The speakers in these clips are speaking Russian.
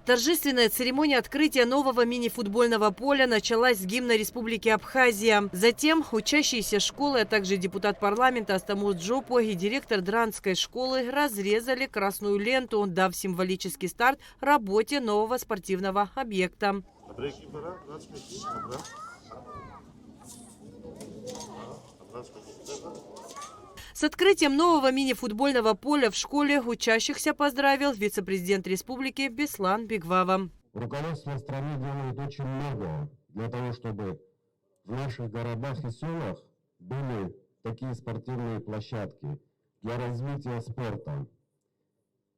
Торжественная церемония открытия нового мини-футбольного поля началась с гимна Республики Абхазия. Затем учащиеся школы, а также депутат парламента Астамур Джопо и директор Дранской школы разрезали красную ленту, дав символический старт работе нового спортивного объекта. С открытием нового мини-футбольного поля в школе учащихся поздравил вице-президент республики Беслан Бигвава. Руководство страны делает очень много для того, чтобы в наших городах и селах были такие спортивные площадки для развития спорта.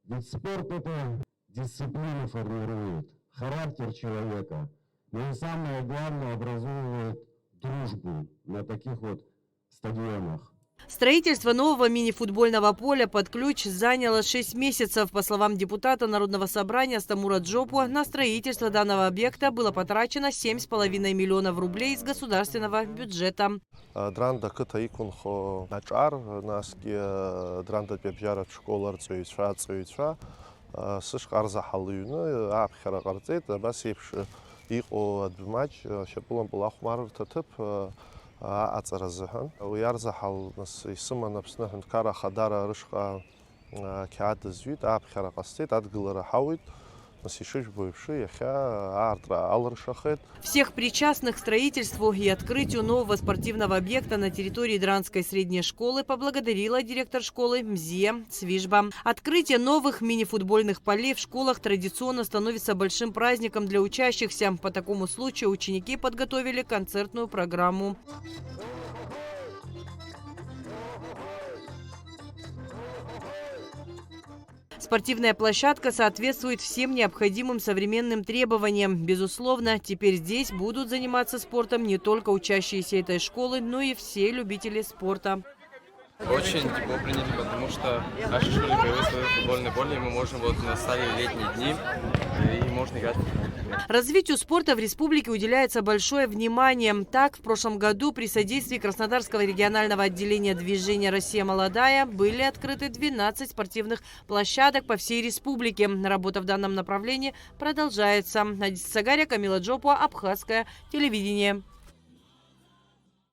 Ведь спорт – это дисциплину формирует, характер человека, но и самое главное – образовывает дружбу на таких вот стадионах. Строительство нового мини-футбольного поля под ключ заняло 6 месяцев. По словам депутата Народного собрания Астамура Джопо, на строительство данного объекта было потрачено 7,5 миллионов рублей из государственного бюджета. ويرزحل نس يسمى نفسنا هنكارا خدارة رشقة كعاد زويد خير قصيت أتقل رحاويد نسيشش بويبشي يخا عطرة алршахет. Всех причастных к строительству и открытию нового спортивного объекта на территории Дранской средней школы поблагодарила директор школы Мзия Цвижба. Открытие новых мини-футбольных полей в школах традиционно становится большим праздником для учащихся. По такому случаю ученики подготовили концертную программу. Спортивная площадка соответствует всем необходимым современным требованиям. Безусловно, теперь здесь будут заниматься спортом не только учащиеся этой школы, но и все любители спорта. Очень тепло приняли, потому что в нашей школе появилось свое футбольное поле, и мы можем настали летние дни, и можно играть в футбол. Развитию спорта в республике уделяется большое внимание. Так, в прошлом году при содействии Краснодарского регионального отделения движения «Россия молодая» были открыты 12 спортивных площадок по всей республике. Работа в данном направлении продолжается. Надежда Сагария, Камила Джопо, Абхазское телевидение.